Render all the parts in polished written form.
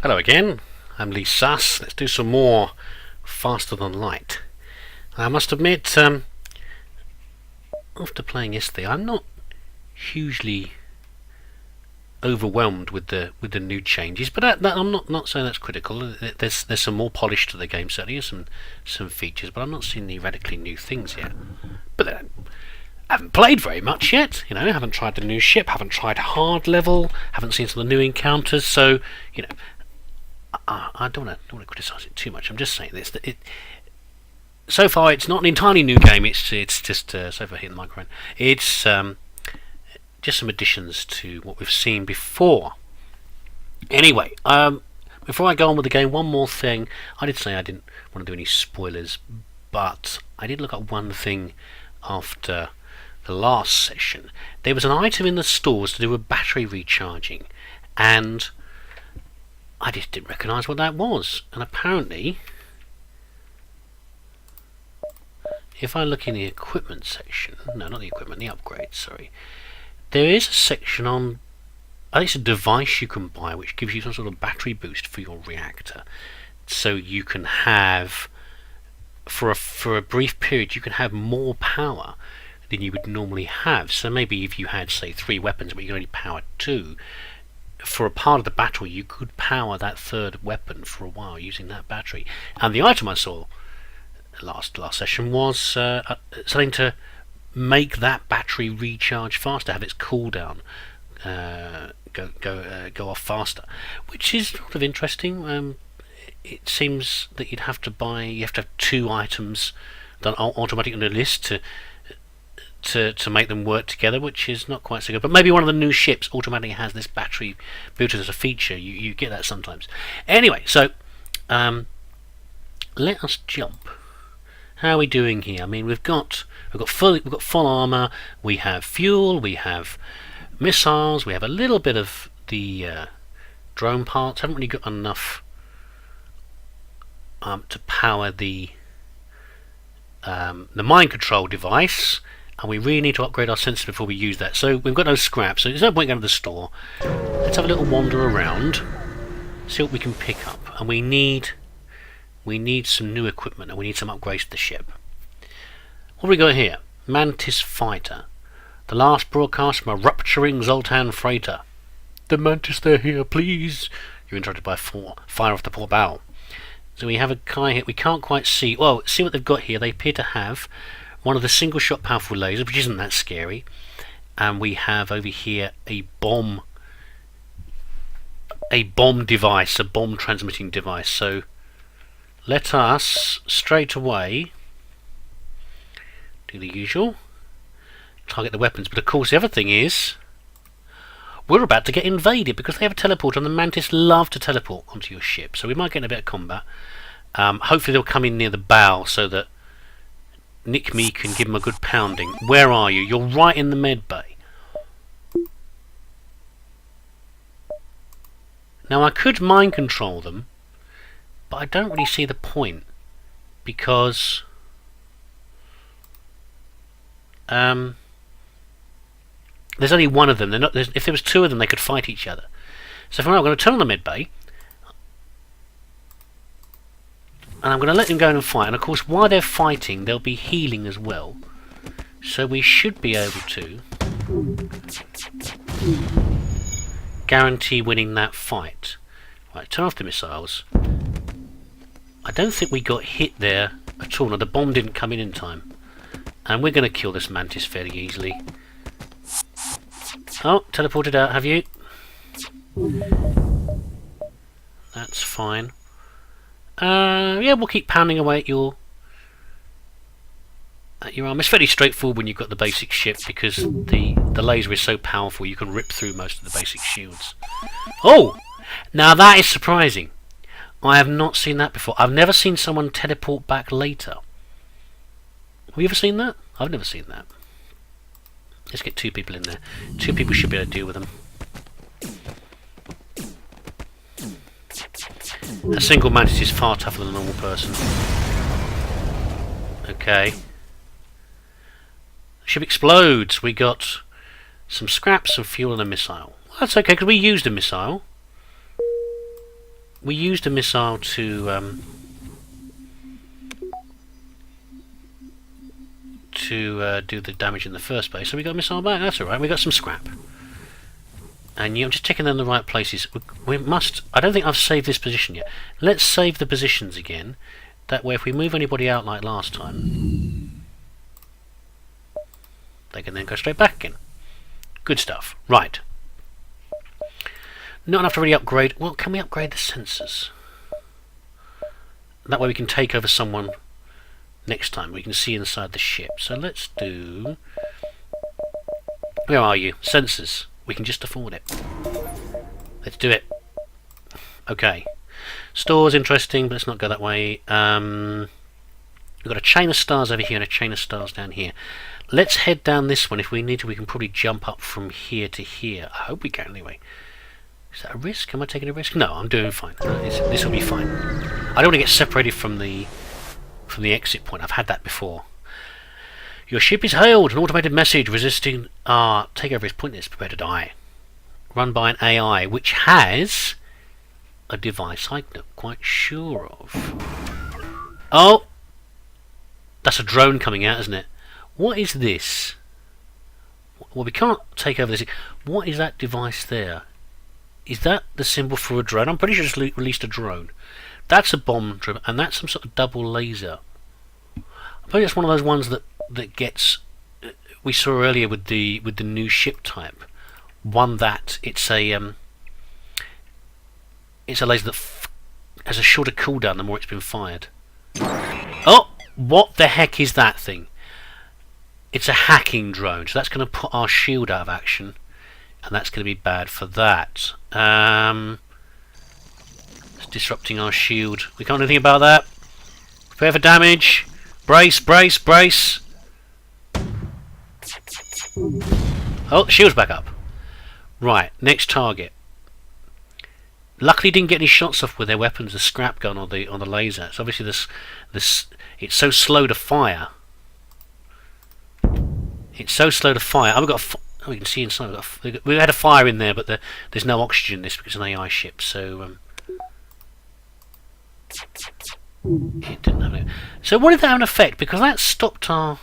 Hello again, I'm Lee Suss. Let's do some more Faster Than Light. I must admit, after playing yesterday, I'm not hugely overwhelmed with the new changes, but I'm not saying that's critical. There's some more polish to the game, certainly, some features, but I'm not seeing any radically new things yet. But I haven't played very much yet. Haven't tried the new ship, haven't tried hard level, haven't seen some of the new encounters. So I don't want to criticise it too much. I'm just saying this. So far, it's not an entirely new game. It's just so far hitting the microphone. It's just some additions to what we've seen before. Anyway, before I go on with the game, one more thing. I did say I didn't want to do any spoilers, but I did look at one thing after the last session. There was an item in the stores to do with battery recharging, and I just didn't recognise what that was. And apparently, if I look in the equipment section, no, not the equipment, the upgrades, sorry, there is a section on, I think it's a device you can buy which gives you some sort of battery boost for your reactor. So you can have, for a brief period, you can have more power than you would normally have. So maybe if you had, say, 3 weapons but you can only power 2, for a part of the battle you could power that third weapon for a while using that battery. And the item I saw last session was something to make that battery recharge faster, have its cooldown go off faster, which is sort of interesting. It seems that you have to have 2 items done automatically on the list to make them work together, which is not quite so good. But maybe one of the new ships automatically has this battery built as a feature. You get that sometimes. Anyway, so let us jump. How are we doing here? I mean, we've got full armor. We have fuel. We have missiles. We have a little bit of the drone parts. Haven't really got enough to power the mind control device. And we really need to upgrade our sensor before we use that. So we've got no scrap, so there's no point going to the store. Let's have a little wander around, see what we can pick up. And we need some new equipment, and we need some upgrades to the ship. What have we got here? Mantis Fighter. The last broadcast from a rupturing Zoltan freighter. The Mantis, they're here, please. You're interrupted by fire off the port bow. So we have a guy here. We can't quite see. Well, see what they've got here. They appear to have one of the single shot powerful lasers, which isn't that scary, and we have over here a bomb device, a bomb transmitting device. So let us straight away do the usual, target the weapons. But of course the other thing is we're about to get invaded because they have a teleporter, and the Mantis love to teleport onto your ship, so we might get in a bit of combat. Hopefully they'll come in near the bow so that Nick Me can give him a good pounding. Where are you? You're right in the med bay. Now I could mind control them, but I don't really see the point, because there's only one of them. If there was 2 of them, they could fight each other. So for now, I'm going to turn on the med bay, and I'm going to let them go and fight. And of course, while they're fighting, they'll be healing as well. So we should be able to guarantee winning that fight. Right, turn off the missiles. I don't think we got hit there at all. No, the bomb didn't come in time. And we're going to kill this Mantis fairly easily. Oh, teleported out, have you? That's fine. Yeah, we'll keep pounding away at your arm. It's fairly straightforward when you've got the basic ship, because the laser is so powerful you can rip through most of the basic shields. Oh! Now that is surprising. I have not seen that before. I've never seen someone teleport back later. Have you ever seen that? I've never seen that. Let's get 2 people in there. 2 people should be able to deal with them. A single Mantis is far tougher than a normal person. Okay. Ship explodes. We got some scraps, some fuel, and a missile. Well, that's okay, because we used a missile. we used a missile to do the damage in the first place, so we got a missile back. That's alright, we got some scrap. And I'm just checking them in the right places. We must... I don't think I've saved this position yet. Let's save the positions again. That way if we move anybody out like last time, they can then go straight back again. Good stuff. Right. Not enough to really upgrade... Well, can we upgrade the sensors? That way we can take over someone next time. We can see inside the ship. So let's do... Where are you? Sensors. We can just afford it. Let's do it. Okay. Stores, interesting, but let's not go that way. We've got a chain of stars over here and a chain of stars down here. Let's head down this one. If we need to, we can probably jump up from here to here. I hope we can anyway. Is that a risk? Am I taking a risk? No, I'm doing fine. This will be fine. I don't want to get separated from the exit point. I've had that before. Your ship is hailed. An automated message resisting our takeover is pointless. Prepare to die. Run by an AI which has a device I'm not quite sure of. Oh! That's a drone coming out, isn't it? What is this? Well, we can't take over this. What is that device there? Is that the symbol for a drone? I'm pretty sure it's released a drone. That's a bomb drone, and that's some sort of double laser. I think it's one of those ones that gets... we saw earlier with the new ship type. One that it's a laser that has a shorter cooldown the more it's been fired. Oh! What the heck is that thing? It's a hacking drone, so that's going to put our shield out of action, and that's going to be bad for that. It's disrupting our shield. We can't do anything about that. Prepare for damage. Brace, brace, brace. Oh, the shield's back up. Right, next target. Luckily, didn't get any shots off with their weapons, the scrap gun or the laser. So obviously, this it's so slow to fire. It's so slow to fire. Oh, we can see inside. We had a fire in there, but there's no oxygen in this because it's an AI ship. So it didn't have it. So what did that have an effect? Because that stopped our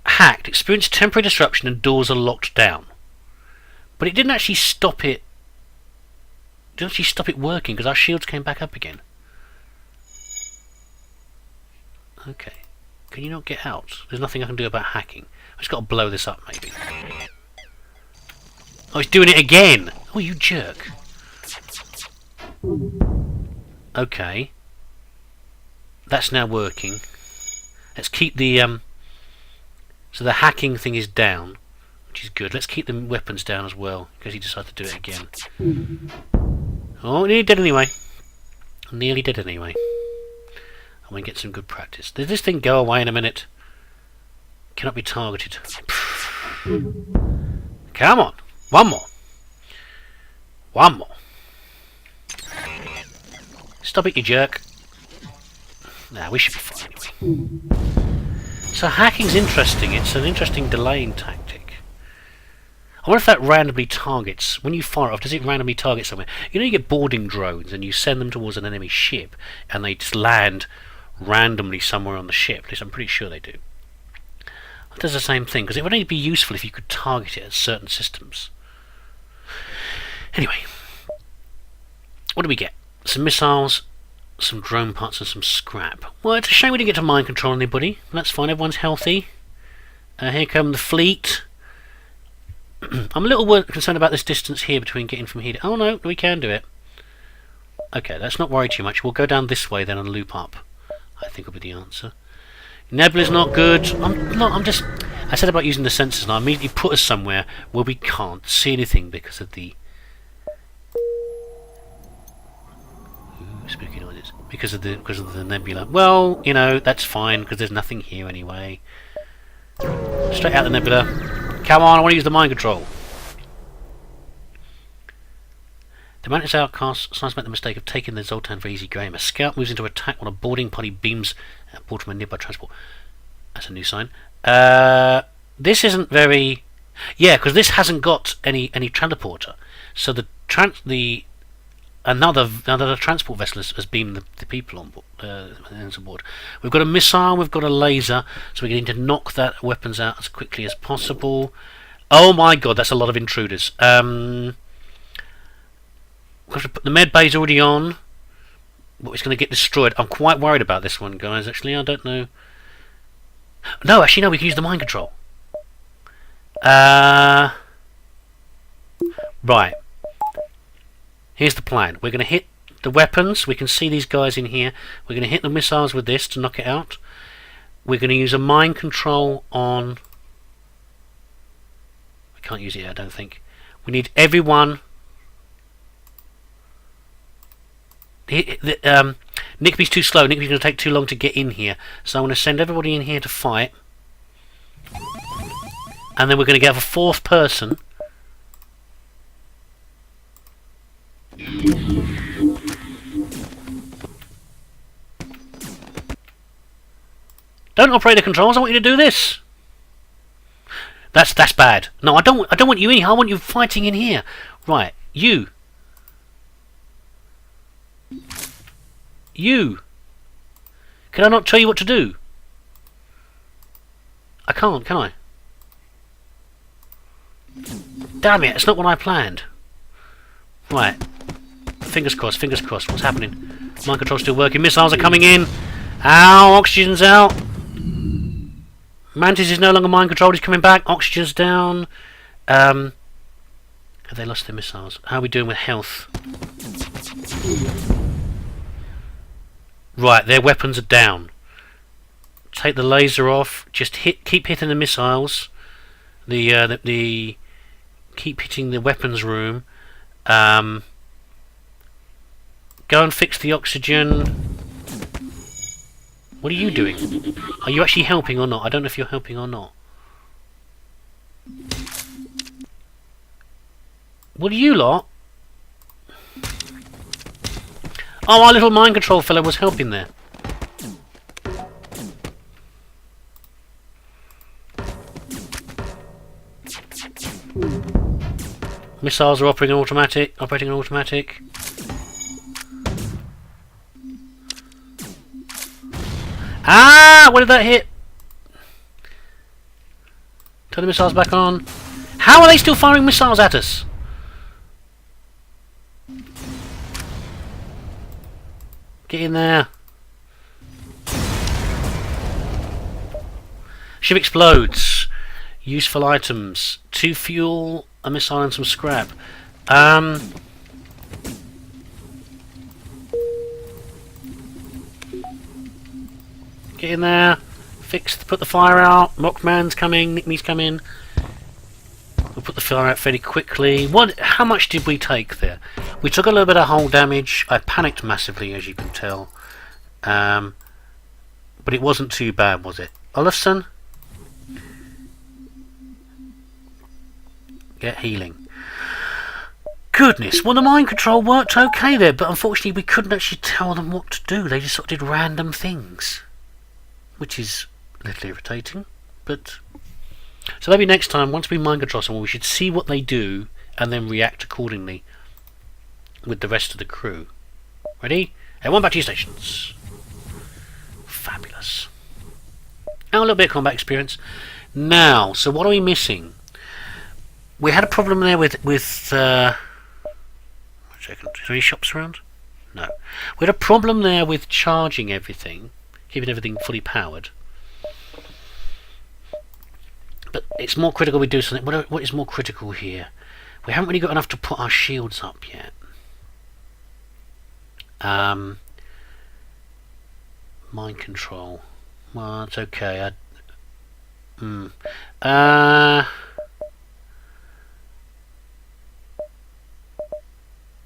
hacked. Experienced temporary disruption and doors are locked down. But it didn't actually stop it. Didn't actually stop it working because our shields came back up again. Okay. Can you not get out? There's nothing I can do about hacking. I've just got to blow this up, maybe. Oh, it's doing it again! Oh, you jerk. Okay. That's now working. Let's keep the... So the hacking thing is down, which is good. Let's keep the weapons down as well, in case he decides to do it again. Oh, nearly dead anyway. Nearly dead anyway. I'm going to get some good practice. Does this thing go away in a minute? Cannot be targeted. Come on. One more. One more. Stop it, you jerk. Nah, we should be fine anyway. So hacking's interesting. It's an interesting delaying tactic. I wonder if that randomly targets, when you fire it off, does it randomly target somewhere? You know, you get boarding drones and you send them towards an enemy ship and they just land randomly somewhere on the ship. At least I'm pretty sure they do. It does the same thing, because it would only be useful if you could target it at certain systems. Anyway, what do we get? Some missiles, some drone parts and some scrap. Well, it's a shame we didn't get to mind control anybody. That's fine, everyone's healthy. Here come the fleet. I'm a little concerned about this distance here between getting from here to... Oh no, we can do it. Okay, let's not worry too much. We'll go down this way then and loop up. I think will be the answer. Nebula's not good. I said about using the sensors and I immediately put us somewhere where we can't see anything because of the... Ooh, spooky noises. Because of the nebula. Well, you know, that's fine because there's nothing here anyway. Straight out the nebula. Come on, I want to use the mind control. The Mantis outcasts sometimes make the mistake of taking the Zoltan for easy game. A scout moves into attack when a boarding party beams aboard from a nearby transport. That's a new sign. This isn't very Yeah, because this hasn't got any transporter. So another transport vessel has beamed the people on board. We've got a missile, we've got a laser, so we need to knock that weapons out as quickly as possible. Oh my god, that's a lot of intruders. The med bay's already on, but it's going to get destroyed. I'm quite worried about this one, guys. Actually, I don't know. No, actually, no. We can use the mind control. Right. Here's the plan. We're going to hit the weapons. We can see these guys in here. We're going to hit the missiles with this to knock it out. We're going to use a mind control on... We can't use it yet, I don't think. We need everyone... Nickby's too slow. Nickby's going to take too long to get in here. So I'm going to send everybody in here to fight. And then we're going to get a fourth person. Don't operate the controls. I want you to do this. That's bad. No, I don't want you in here. I want you fighting in here. Right, you. You. Can I not tell you what to do? I can't, can I? Damn it! It's not what I planned. Right. Fingers crossed. Fingers crossed. What's happening? Mind control's still working. Missiles are coming in. Ow! Oxygen's out. Mantis is no longer mind controlled. He's coming back. Oxygen's down. Have they lost their missiles? How are we doing with health? Right, their weapons are down. Take the laser off. Just keep hitting the missiles. The keep hitting the weapons room. Go and fix the oxygen. What are you doing? Are you actually helping or not? I don't know if you're helping or not. What are you lot? Oh, our little mind control fellow was helping there. Missiles are operating on automatic. Ah! Where did that hit? Turn the missiles back on. How are they still firing missiles at us? Get in there. Ship explodes. Useful items. 2 fuel, a missile and some scrap. Get in there. Put the fire out. Mockman's coming. Nickme's coming. We'll put the fire out fairly quickly. How much did we take there? We took a little bit of hull damage. I panicked massively, as you can tell. But it wasn't too bad, was it? Olafson? Get healing. Goodness, well, the mind control worked okay there, but unfortunately we couldn't actually tell them what to do. They just sort of did random things, which is a little irritating. But so maybe next time, once we mind control someone, we should see what they do and then react accordingly with the rest of the crew. Ready? Everyone back to your stations. Fabulous. Now a little bit of combat experience. Now, so what are we missing? We had a problem there with is there any shops around? No. We had a problem there with charging everything, keeping everything fully powered. But it's more critical we do something. What is more critical here? We haven't really got enough to put our shields up yet. Mind control. Well, it's okay.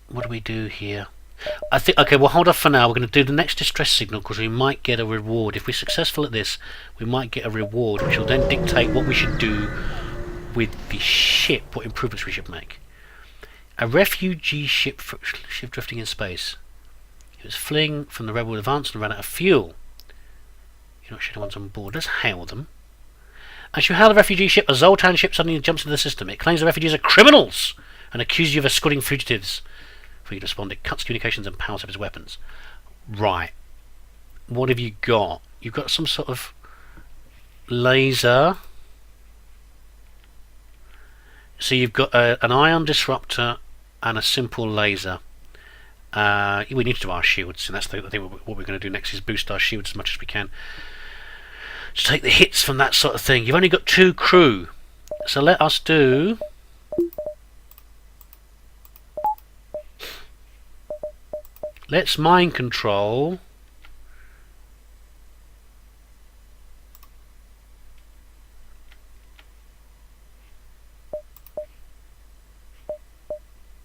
What do we do here? I think, okay, we'll hold off for now. We're going to do the next distress signal because we might get a reward. If we're successful at this, we might get a reward, which will then dictate what we should do with the ship, what improvements we should make. A refugee ship drifting in space. It was fleeing from the rebel advance and ran out of fuel. You're not sure anyone's on board. Let's hail them. As you hail the refugee ship, a Zoltan ship suddenly jumps into the system. It claims the refugees are criminals and accuses you of escorting fugitives. For you to respond, it cuts communications and powers up its weapons. Right. What have you got? You've got some sort of laser. So you've got an ion disruptor and a simple laser. We need to do our shields, and that's the thing. What we're going to do next is boost our shields as much as we can to take the hits from that sort of thing. You've only got 2 crew, so let us do. Let's mind control.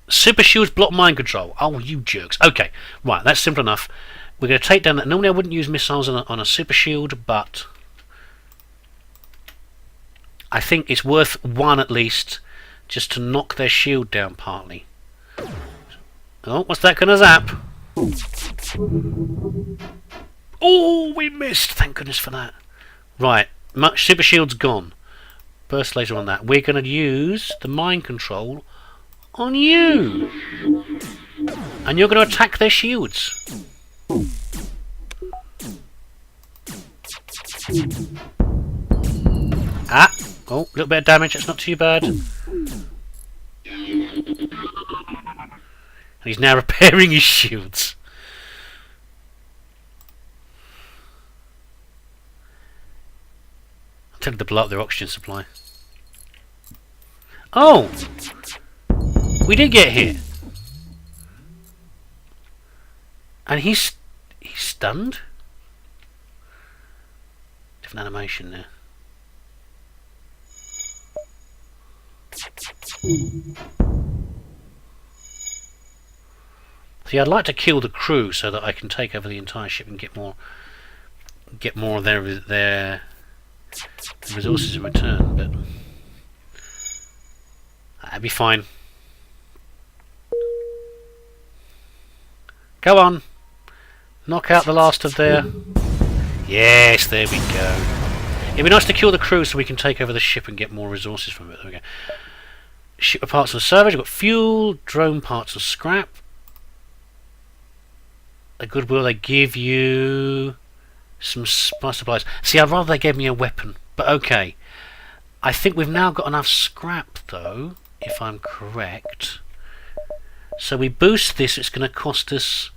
Super shields block mind control. Oh, you jerks. Okay, right, that's simple enough. We're going to take down that. Normally I wouldn't use missiles on a super shield, but I think it's worth 1 at least, just to knock their shield down partly. Oh, what's that going to zap? Oh, we missed. Thank goodness for that. Right, super shield's gone. Burst laser on that. We're going to use the mind control on you, and you're going to attack their shields. Ah, oh, a little bit of damage. That's not too bad. And he's now repairing his shields. I'm telling them to blow up their oxygen supply. Oh! We did get hit. And he's stunned? Different animation there. See, I'd like to kill the crew so that I can take over the entire ship and get more of their resources in return, but that'd be fine. Go on, knock out the last of their. Yes, there we go. It'd be nice to kill the crew so we can take over the ship and get more resources from it. There we go. Ship parts and salvage. We've got fuel, drone parts and scrap. A goodwill, they give you some supplies. See, I'd rather they gave me a weapon, but okay. I think we've now got enough scrap though, if I'm correct. So we boost this, it's going to cost us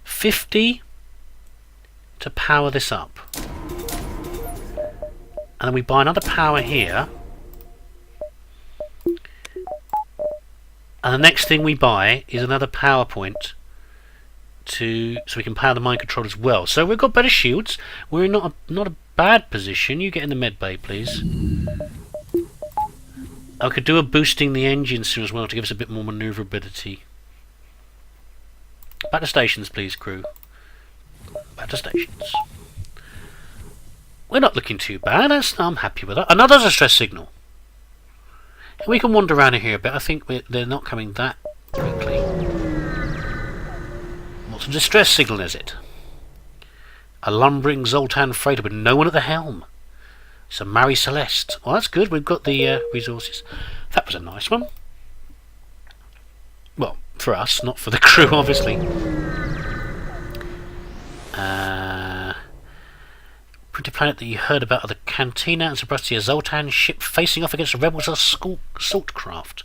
50 to power this up. And then we buy another power here. And the next thing we buy is another power point so we can power the mind control as well. So we've got better shields. We're in not a bad position. You get in the med bay, please. I could do a boosting the engine soon as well to give us a bit more maneuverability. Back to stations, please, crew. Back to stations. We're not looking too bad. I'm happy with that. Another distress signal. We can wander around in here a bit. I think they're not coming that quickly. What's a distress signal, is it? A lumbering Zoltan freighter with no one at the helm. It's a Marie Celeste. Well, that's good. We've got the resources. That was a nice one. Well, for us, not for the crew, obviously. Pretty planet that you heard about are the Cantina and surprised to see a Zoltan ship facing off against the rebels' assault craft.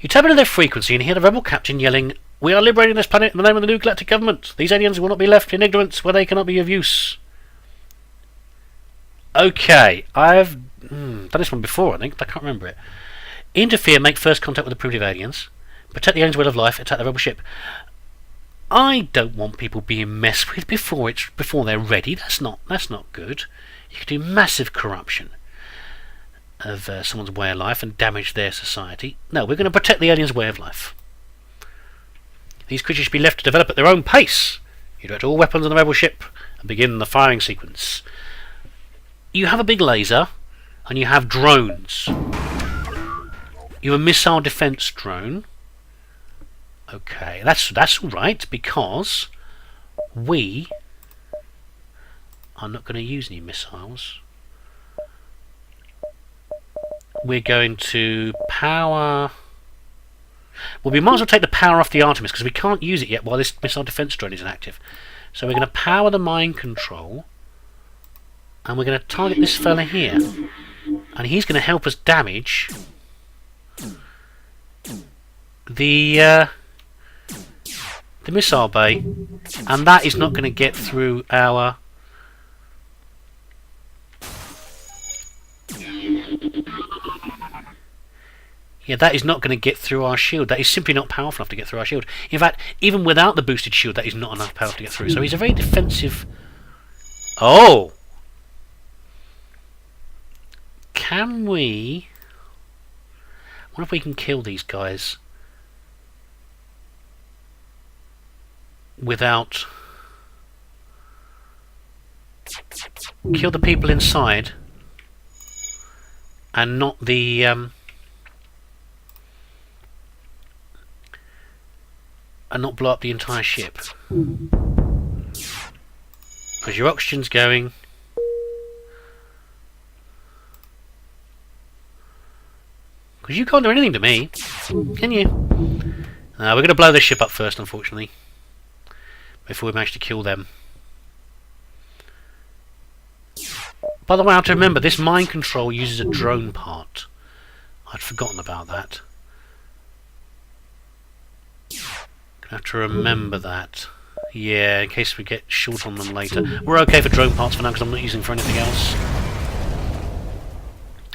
You tap into their frequency and hear the rebel captain yelling, "We are liberating this planet in the name of the new galactic government. These aliens will not be left in ignorance where they cannot be of use." Okay, I've done this one before, I think, but I can't remember it. Interfere, make first contact with the primitive aliens. Protect the aliens' will of life, attack the rebel ship. I don't want people being messed with before they're ready. That's not good. You could do massive corruption of someone's way of life and damage their society. No, we're going to protect the aliens' way of life. These creatures should be left to develop at their own pace. You direct all weapons on the rebel ship and begin the firing sequence. You have a big laser and you have drones. You have a missile defense drone. Okay, that's all right, because we are not going to use any missiles. we're going to power... Well, we might as well take the power off the Artemis, because we can't use it yet while this missile defense drone isn't active. So we're going to power the mind control, and we're going to target this fella here. And he's going to help us damage the missile bay. And that is not going to get through our... Yeah, that is not going to get through our shield. That is simply not powerful enough to get through our shield. In fact, even without the boosted shield, that is not enough power to get through. So he's a very defensive... Oh! Can we... I wonder if we can kill these guys without... Kill the people inside and not the... and not blow up the entire ship. Because your oxygen's going. Because you can't do anything to me, can you? We're going to blow this ship up first, unfortunately, before we manage to kill them. By the way, I have to remember, this mind control uses a drone part. I'd forgotten about that. I have to remember that. Yeah, in case we get short on them later. We're okay for drone parts for now, because I'm not using them for anything else.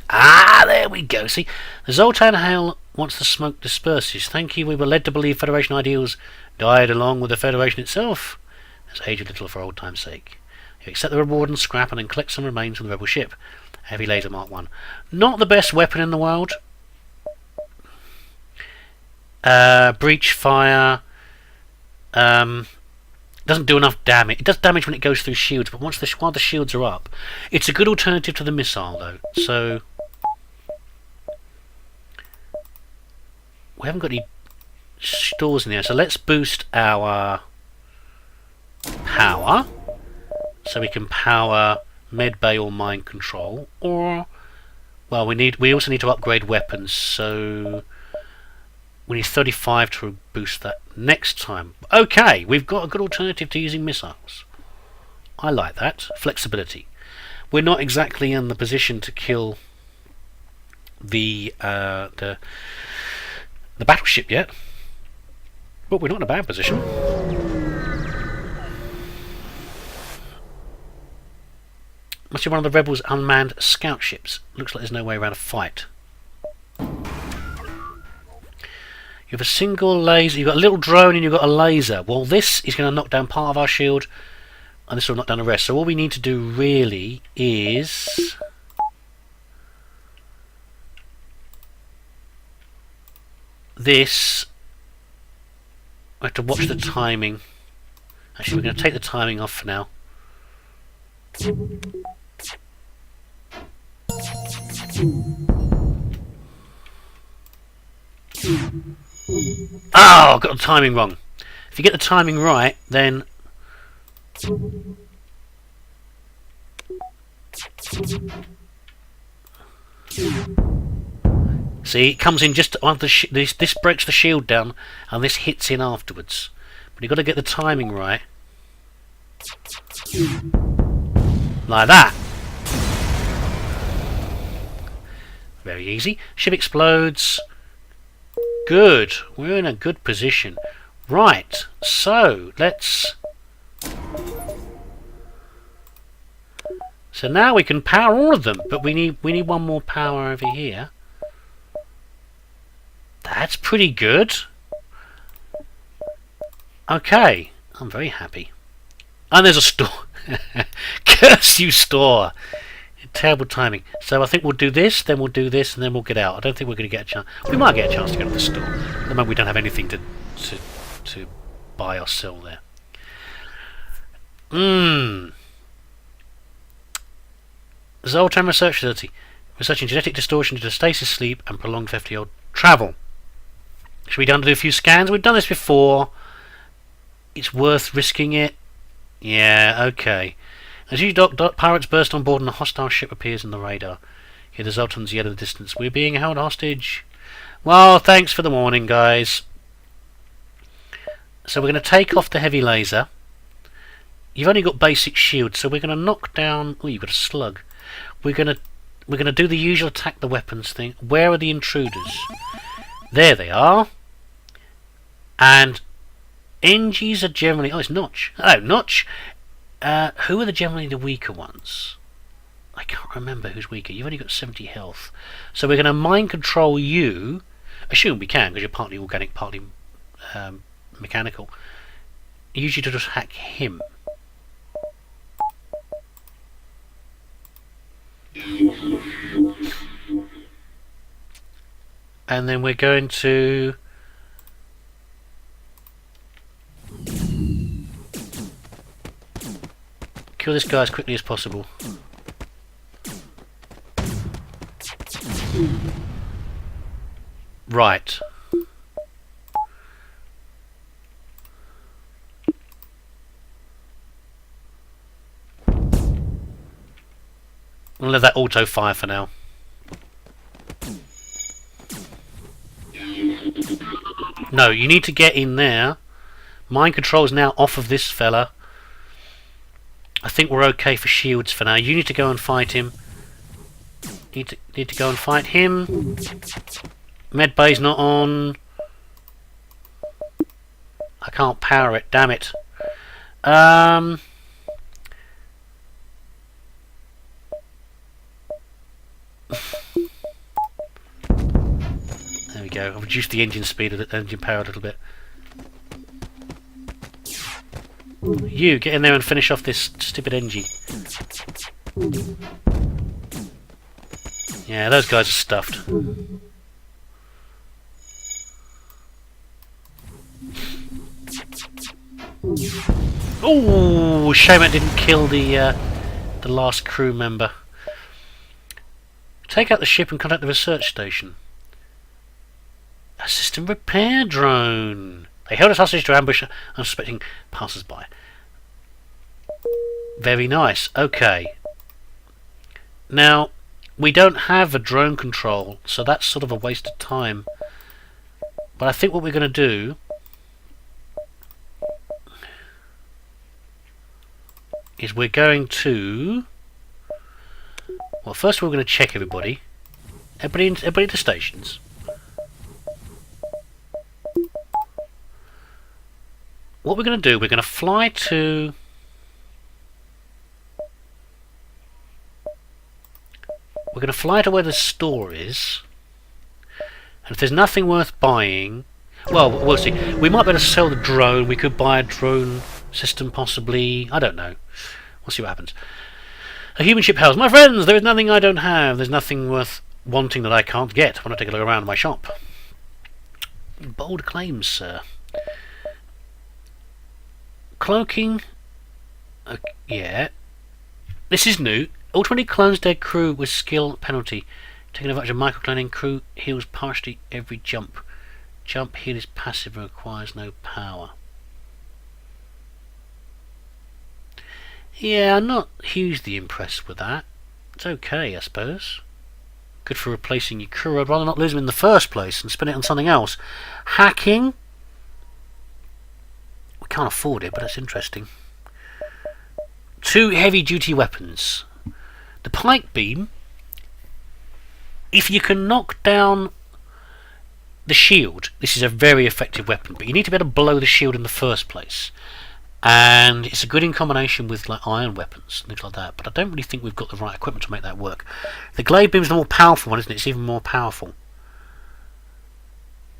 Ah, there we go. See, the Zoltan Hail once the smoke disperses. Thank you, we were led to believe Federation ideals died along with the Federation itself. Let's age a little for old time's sake. You accept the reward and scrap and then collect some remains from the rebel ship. Heavy laser Mark 1. Not the best weapon in the world. Breach fire. Doesn't do enough damage. It does damage when it goes through shields, but while the shields are up, it's a good alternative to the missile, though. So we haven't got any stores in there, so let's boost our power, so we can power med bay or mind control, or well, we also need to upgrade weapons, so we need 35 to boost that next time. Okay, we've got a good alternative to using missiles. I like that. Flexibility. We're not exactly in the position to kill the battleship yet, but we're not in a bad position. Must be one of the rebels' unmanned scout ships. Looks like there's no way around a fight. You have a single laser, you've got a little drone and you've got a laser. Well, this is going to knock down part of our shield and this will knock down the rest. So all we need to do really is... this. I have to watch the timing. Actually, we're going to take the timing off for now. Oh, I got the timing wrong. If you get the timing right, then see, it comes in just on the this breaks the shield down, and this hits in afterwards. But you've got to get the timing right, like that. Very easy. Ship explodes. Good. We're in a good position. Right. So let's. So now we can power all of them, but we need one more power over here. That's pretty good. Okay. I'm very happy. And there's a store. Curse you, store. Terrible timing. So I think we'll do this, then we'll do this, and then we'll get out. I don't think we're going to get a chance. We might get a chance to go to the store. At the moment we don't have anything to buy or sell there. Zoltan Research Facility. Researching genetic distortion due to stasis sleep and prolonged FTL travel. Should we do a few scans? We've done this before. It's worth risking it. Yeah, okay. As you dock, pirates burst on board and a hostile ship appears in the radar. Hear the Zoltans yell in the distance. We're being held hostage. Well, thanks for the warning, guys. So we're going to take off the heavy laser. You've only got basic shields, so we're going to knock down... Oh, you've got a slug. We're going to do the usual attack the weapons thing. Where are the intruders? There they are. And NGs are generally... Oh, it's Notch. Hello, Notch. Who are generally the weaker ones? I can't remember who's weaker. You've only got 70 health. So we're going to mind control you. Assume we can, because you're partly organic, partly mechanical. Usually to just hack him. And then we're going to... kill this guy as quickly as possible. Right. I'll let that auto fire for now. No, you need to get in there. Mind control's now off of this fella. I think we're okay for shields for now. You need to go and fight him. Need to go and fight him. Medbay's not on. I can't power it, damn it. There we go. I've reduced the engine speed, engine power a little bit. You get in there and finish off this stupid engine. Yeah, those guys are stuffed. Oh, shame it didn't kill the last crew member. Take out the ship and contact the research station. A system repair drone. They held us hostage to ambush unsuspecting passers-by. Very nice. Okay. Now, we don't have a drone control, so that's sort of a waste of time. But I think what we're going to do is we're going to... Well, first we're going to check everybody. Everybody at the stations. What we're going to do, we're going to fly to... We're going to fly to where the store is. And if there's nothing worth buying... Well, we'll see. We might be able to sell the drone. We could buy a drone system, possibly. I don't know. We'll see what happens. A human ship hails. My friends, there is nothing I don't have. There's nothing worth wanting that I can't get. I want to take a look around my shop. Bold claims, sir. Cloaking. Yeah. This is new. Automatic clones dead crew with skill penalty. Taking advantage of microcloning, crew heals partially every jump. Jump heal is passive and requires no power. Yeah, I'm not hugely impressed with that. It's okay, I suppose. Good for replacing your crew. I'd rather not lose them in the first place and spend it on something else. Hacking. We can't afford it, but that's interesting. 2 heavy-duty weapons. The pike beam, if you can knock down the shield, this is a very effective weapon, but you need to be able to blow the shield in the first place. And it's a good in combination with like iron weapons and things like that, but I don't really think we've got the right equipment to make that work. The glade beam is the more powerful one, isn't it? It's even more powerful.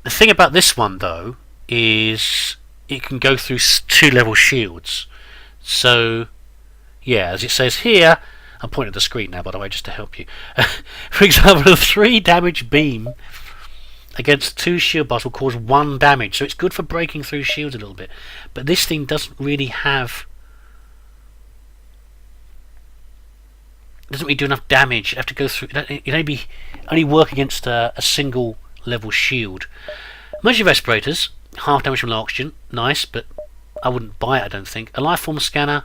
The thing about this one, though, is it can go through 2-level shields. So, yeah, as it says here, I'm pointing at the screen now, by the way, just to help you. For example, a 3 damage beam against 2 shield bars will cause 1 damage, so it's good for breaking through shields a little bit. But this thing doesn't really have... doesn't really do enough damage. You have to go through... It only work against a single level shield. Emergency respirators, half damage from low oxygen, nice, but I wouldn't buy it, I don't think. A life form scanner...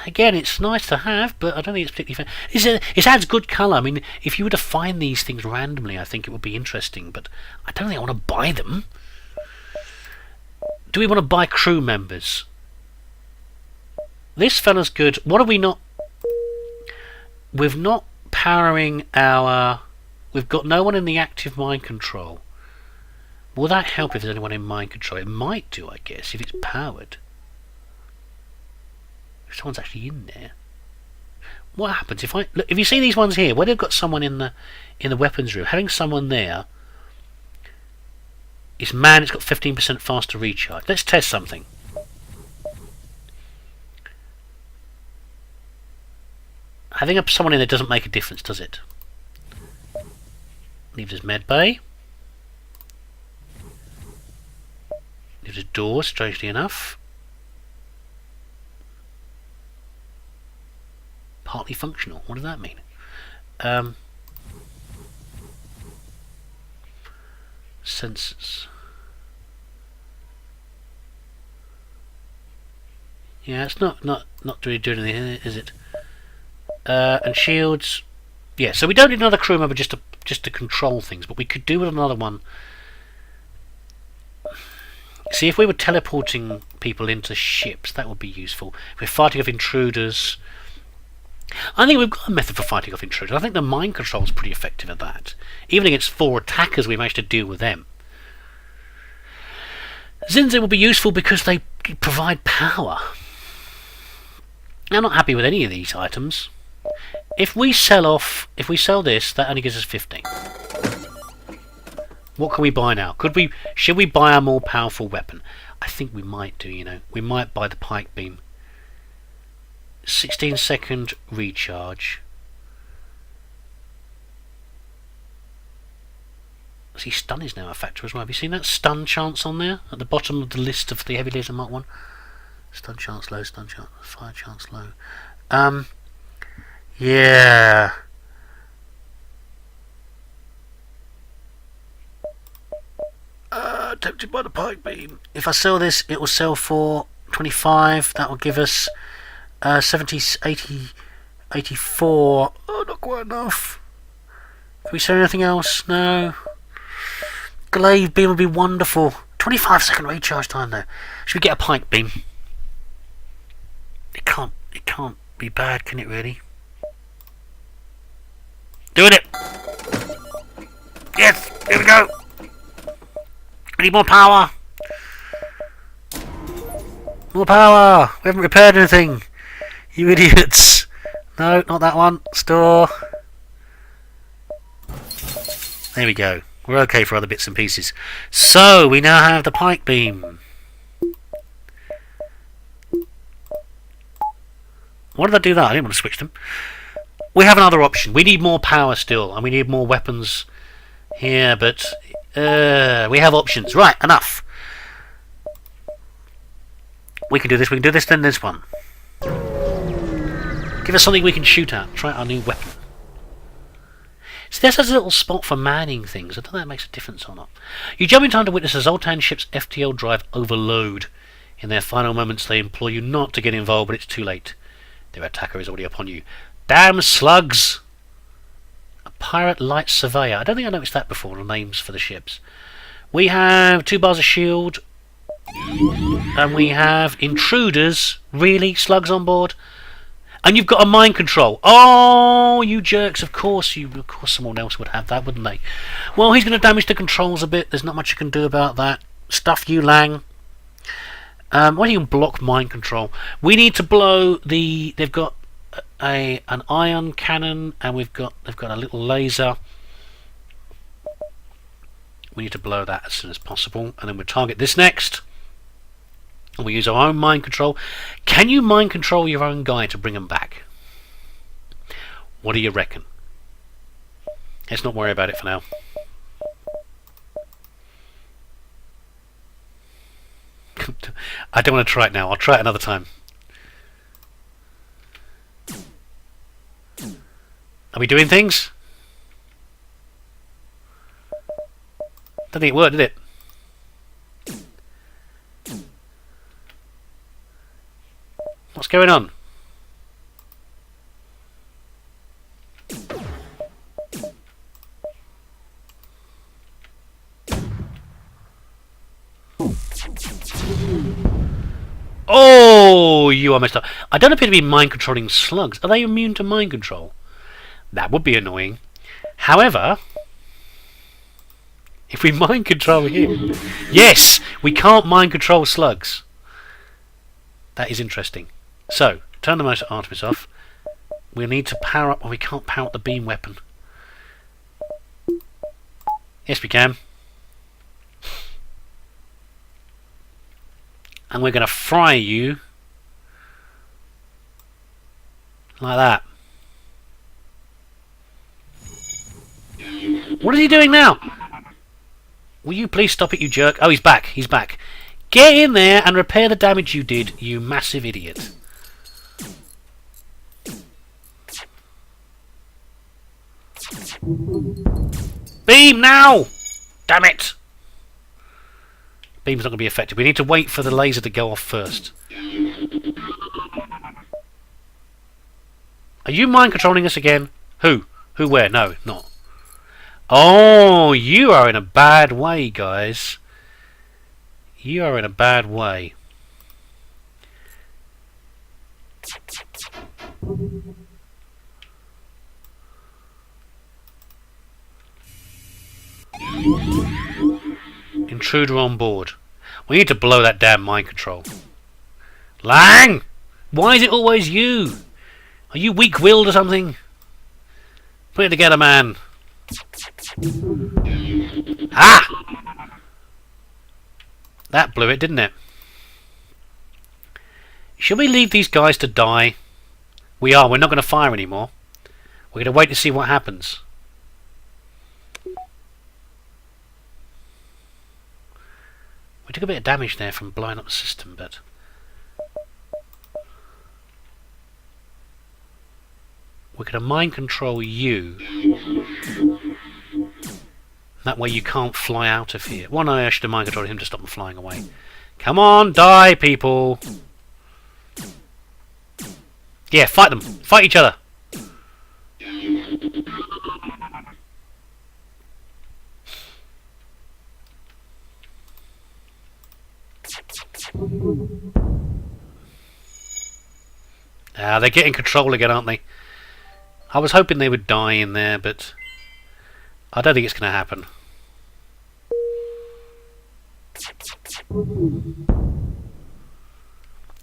Again, it's nice to have, but I don't think it's particularly fair. It adds good colour. I mean, if you were to find these things randomly, I think it would be interesting, but I don't think I want to buy them. Do we want to buy crew members? This fella's good. What are we not... We're not powering our... We've got no one in the active mind control. Will that help if there's anyone in mind control? It might do, I guess, if it's powered. If someone's actually in there. What happens if I... Look, if you see these ones here, where they've got someone in the weapons room, having someone there... It's man, it's got 15% faster recharge. Let's test something. Having someone in there doesn't make a difference, does it? Leaves us med bay. Leaves us door, strangely enough. Partly functional. What does that mean? Sensors. Yeah, it's not really doing anything, is it? And shields. Yeah, so we don't need another crew member just to control things, but we could do with another one. See, if we were teleporting people into ships, that would be useful. If we're fighting off intruders, I think we've got a method for fighting off intruders. I think the mind control is pretty effective at that. Even against 4 attackers, we managed to deal with them. Zinze will be useful because they provide power. I'm not happy with any of these items. If we sell this, that only gives us 15. What can we buy now? Should we buy a more powerful weapon? I think we might do, you know. We might buy the pike beam. 16-second recharge. See, stun is now a factor as well. Have you seen that stun chance on there? At the bottom of the list of the heavy laser mark 1? Stun chance low, stun chance, fire chance low. Yeah. Tempted by the pike beam. If I sell this, it will sell for 25. That will give us 70, 80, 84. Oh, not quite enough. Can we sell anything else? No. Glaive beam would be wonderful. 25-second recharge time though. Should we get a pike beam? It can't be bad, can it really? Doing it! Yes! Here we go! I need more power! More power! We haven't repaired anything! You idiots! No, not that one. Store. There we go. We're okay for other bits and pieces. So, we now have the pike beam. Why did I do that? I didn't want to switch them. We have another option. We need more power still, and we need more weapons here, but we have options. Right, enough. We can do this, then this one. Give us something we can shoot at. Try our new weapon. See, this has a little spot for manning things. I don't know if that makes a difference or not. You jump in time to witness a Zoltan ship's FTL drive overload. In their final moments, they implore you not to get involved, but it's too late. Their attacker is already upon you. Damn slugs! A pirate light surveyor. I don't think I noticed that before, the names for the ships. We have 2 bars of shield. And we have intruders. Really? Slugs on board? And you've got a mind control. Oh, you jerks. Of course someone else would have that, wouldn't they? Well, he's going to damage the controls a bit. There's not much you can do about that. Stuff you, Lang. Why don't you block mind control? We need to blow the... They've got an ion cannon, and they've got a little laser. We need to blow that as soon as possible, and then we'll target this next. And we use our own mind control. Can you mind control your own guy to bring them back? What do you reckon? Let's not worry about it for now. I don't want to try it now. I'll try it another time. Are we doing things? Don't think it worked, did it? What's going on? Oh, you are messed up. I don't appear to be mind controlling slugs. Are they immune to mind control? That would be annoying. However, if we mind control him... Yes! We can't mind control slugs. That is interesting. So, turn the motor Artemis off. We'll need to power up... Oh, we can't power up the beam weapon. Yes, we can. And we're going to fry you like that. What is he doing now? Will you please stop it, you jerk? Oh, he's back. He's back. Get in there and repair the damage you did, you massive idiot. Beam now! Damn it! Beam's not going to be effective. We need to wait for the laser to go off first. Are you mind controlling us again? Who? Who, where? No, not. Oh, you are in a bad way, guys. You are in a bad way. Intruder on board. We need to blow that damn mind control. Lang! Why is it always you? Are you weak-willed or something? Put it together, man. Ah! That blew it, didn't it? Should we leave these guys to die? We are. We're not going to fire anymore. We're going to wait to see what happens. We took a bit of damage there from blowing up the system, but... we're going to mind control you. That way you can't fly out of here. Well, no, I should have mind controlled him to stop him flying away. Come on, die, people! Yeah, fight them. Fight each other. Ah, they're getting control again, aren't they? I was hoping they would die in there, but I don't think it's going to happen.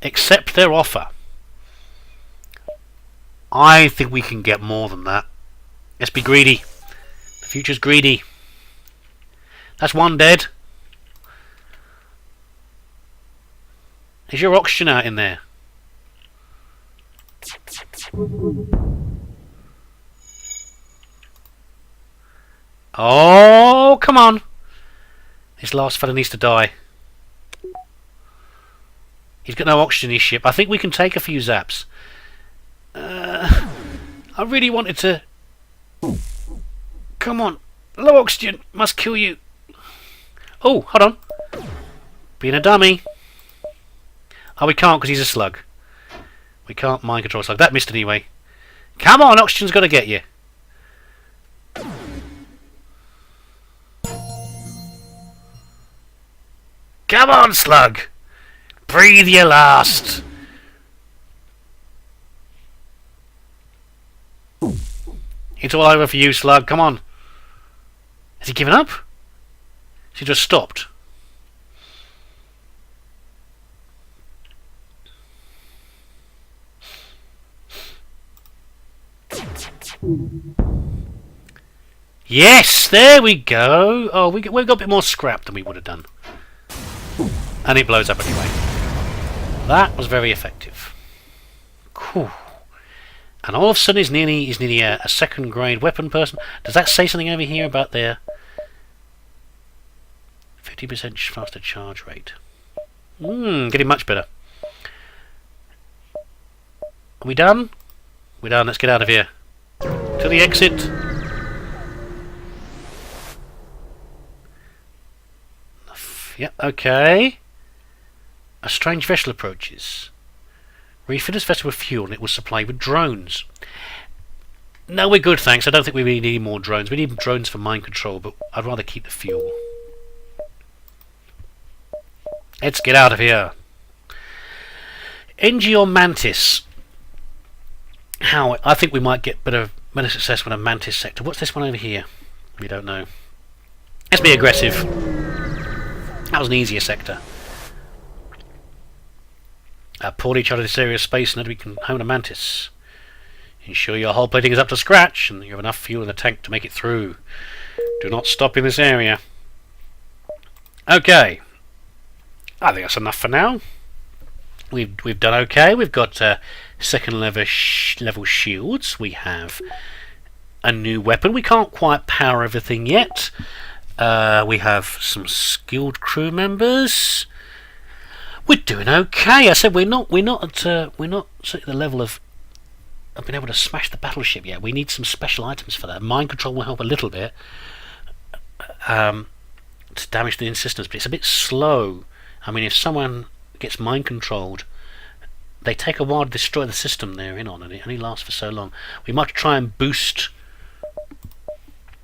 Accept their offer. I think we can get more than that. Let's be greedy. The future's greedy. That's one dead. Is your oxygen out in there? Oh, come on. This last fella needs to die. He's got no oxygen in his ship. I think we can take a few zaps. I really wanted to... Come on. Low oxygen. Must kill you. Oh, hold on. Being a dummy. Oh, we can't because he's a slug. We can't mind control a slug. That missed anyway. Come on, oxygen's got to get you. Come on, slug. Breathe your last. It's all over for you, slug. Come on. Has he given up? Has he just stopped? Yes, there we go. Oh, we got a bit more scrap than we would have done. And it blows up anyway. That was very effective. Cool. And all of a sudden he's nearly a second grade weapon person. Does that say something over here about their 50% faster charge rate? Getting much better. Are we done? We're done. Let's get out of here. To the exit. Yep, okay. A strange vessel approaches. Refill this vessel with fuel and it will supply with drones. No, we're good, thanks. I don't think we really need more drones. We need drones for mind control, but I'd rather keep the fuel. Let's get out of here. NG or Mantis? How? I think we might get better success with a Mantis sector. What's this one over here? We don't know. Let's be aggressive. That was an easier sector. Port each other this area of space and then we can hone a Mantis. Ensure your hull plating is up to scratch and you have enough fuel in the tank to make it through. Do not stop in this area. Okay. I think that's enough for now. We've done okay. We've got second level shields. We have a new weapon. We can't quite power everything yet. We have some skilled crew members. We're doing okay. I said we're not at the level of being able to smash the battleship yet. We need some special items for that. Mind control will help a little bit to damage the systems, but it's a bit slow. I mean, if someone gets mind controlled, they take a while to destroy the system they're in on, and it only lasts for so long. We might try and boost.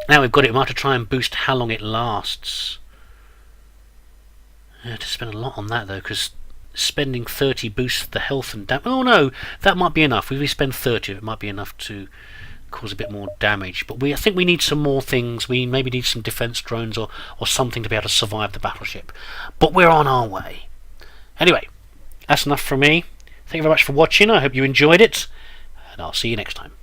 Now we've got it, we might have to try and boost how long it lasts. Yeah, to spend a lot on that though, because spending 30 boosts the health and damage. Oh no, that might be enough. If we spend 30, it might be enough to cause a bit more damage. But I think we need some more things. We maybe need some defense drones or something to be able to survive the battleship. But we're on our way. Anyway, that's enough from me. Thank you very much for watching. I hope you enjoyed it, and I'll see you next time.